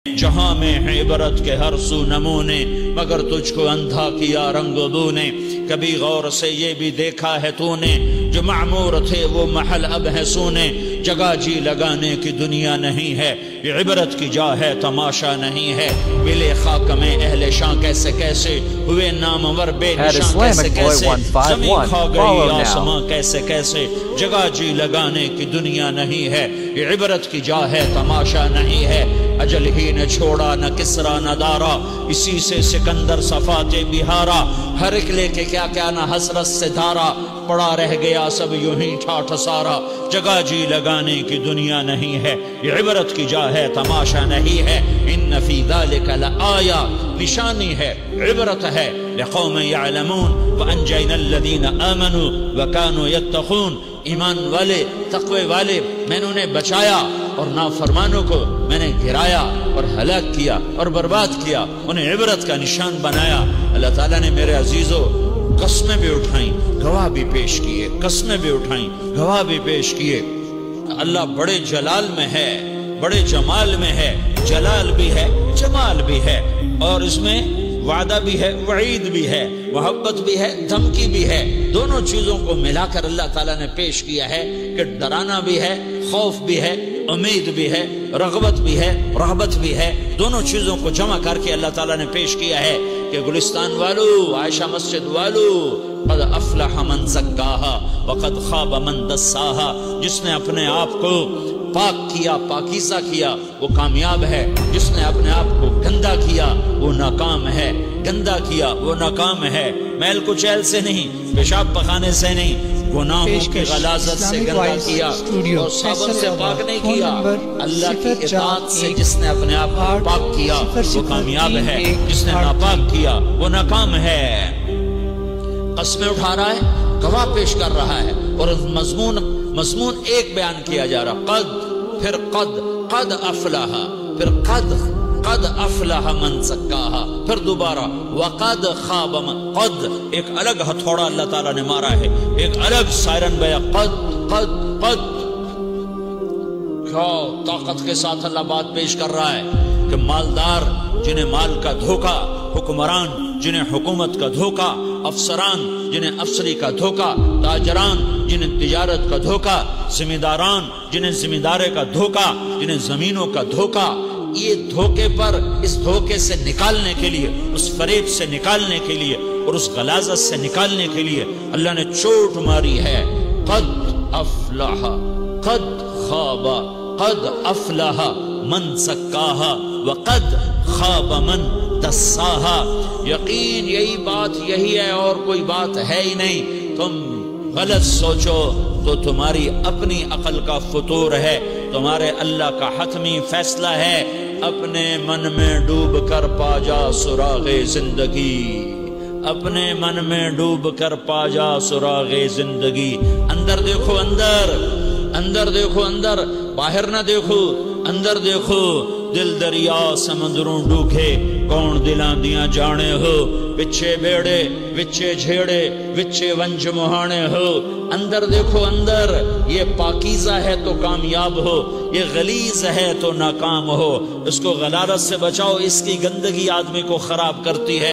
جہاں میں ہے عبرت کے ہر سو نمونے، مگر تجھ کو اندھا کیا رنگ بو نے۔ کبھی غور سے یہ بھی دیکھا ہے تو نے، جو معمور تھے وہ محل اب ہے سونے۔ جگہ جی لگانے کی دنیا نہیں ہے، یہ عبرت کی جا ہے تماشا نہیں ہے۔ ملے خاک میں اہل شاں کیسے کیسے، ہوئے نامور بے نشاں کیسے کیسے، زمین کھا گئی آسماں کیسے کیسے۔ جگہ جی لگانے کی دنیا نہیں ہے، یہ عبرت کی جا ہے تماشا نہیں ہے۔ اجل ہی نے چھوڑا نہ کسرا نہ دارا، اسی سے سکندر صفات بہارا۔ ہر ایک لے کے کیا کیا نہ حسرت سے دھارا، پڑا رہ گیا سب یوں ہی ٹھاٹھ سارا۔ جگہ جی لگانے کی دنیا نہیں ہے، یہ عبرت کی جا ہے تماشا نہیں ہے۔ ان فی ذلک لآیا، نشانی ہے، عبرت ہے، لقوم یعلمون وانجینا الذین آمنوا وکانوا یتقون۔ ایمان والے، تقوی والے میں نے انہیں بچایا، اور نافرمانوں کو میں نے گرایا اور ہلاک کیا اور برباد کیا، انہیں عبرت کا نشان بنایا۔ اللہ تعالیٰ نے میرے عزیزو قسمیں بھی اٹھائیں، گواہ بھی پیش کیے، قسمیں بھی اٹھائیں، گواہ بھی پیش کیے۔ اللہ بڑے جلال میں ہے، بڑے جمال میں ہے، جلال بھی ہے، جمال بھی ہے، اور اس میں وعدہ بھی ہے، وعید بھی ہے، محبت بھی ہے، دھمکی بھی ہے۔ دونوں چیزوں کو ملا کر اللہ تعالیٰ نے پیش کیا ہے کہ ڈرانا بھی ہے، خوف بھی ہے، امید بھی ہے، رغبت بھی ہے، رغبت بھی ہے۔ دونوں چیزوں کو جمع کر کے اللہ تعالیٰ نے پیش کیا ہے کہ گلستان والو، عائشہ مسجد والو، قد افلح من زکاہا وقد خواب من دساہا۔ جس نے اپنے آپ کو پاک کیا، پاکیزہ کیا، وہ کامیاب ہے۔ جس نے اپنے آپ کو گندا کیا وہ ناکام ہے، گندا کیا وہ ناکام ہے۔ میل کچیل سے نہیں، پیشاب پخانے سے نہیں، گناہوں کی غلاظت سے گندا کیا اور صابن سے پاک نہیں کیا۔ اللہ کی اطاعت سے جس نے اپنے آپ کو پاک کیا وہ کامیاب ہے، جس نے ناپاک کیا وہ ناکام ہے۔ قسمیں اٹھا رہا ہے، گواہ پیش کر رہا ہے، اور مضمون ایک بیان کیا جا رہا، قد، پھر قد افلح، پھر قد افلح من زکاہا، پھر دوبارہ وقد خواب من، قد ایک الگ ہتھوڑا اللہ تعالیٰ نے مارا ہے، ایک الگ سائرن بیا، قد کیا طاقت کے ساتھ اللہ بات پیش کر رہا ہے کہ مالدار جنہیں مال کا دھوکہ، حکمران جنہیں حکومت کا دھوکہ، افسران جنہیں افسری کا دھوکہ، تاجران جنہیں تجارت کا دھوکہ، ذمہ داران جنہیں ذمہ دارے کا دھوکہ، جنہیں زمینوں کا دھوکہ، یہ دھوکے پر، اس دھوکے سے نکالنے کے لیے، اس فریب سے نکالنے کے لیے اور اس غلاظت سے نکالنے کے لیے اللہ نے چوٹ ماری ہے۔ قد افلح، قد خواب، قد افلح من زکاہا وقد خواب من دساہا۔ یقین یہی بات یہی ہے اور کوئی بات ہے ہی نہیں۔ تم غلط سوچو تو تمہاری اپنی عقل کا فطور ہے، تمہارے اللہ کا حتمی فیصلہ ہے۔ اپنے من میں ڈوب کر پا جا سراغ زندگی، اپنے من میں ڈوب کر پا جا سراغ زندگی۔ اندر دیکھو، اندر دیکھو، اندر، باہر نہ دیکھو، اندر دیکھو۔ دل دریا سمندروں ڈوکھے، کون دلاں دیاں جانے ہو، پچھے بیڑے، وچے جھیڑے، وچے ونج مہانے ہو۔ اندر دیکھو، اندر، یہ پاکیزہ ہے تو کامیاب ہو، یہ غلیظ ہے تو ناکام ہو۔ اس کو غلارت سے بچاؤ، اس کی گندگی آدمی کو خراب کرتی ہے۔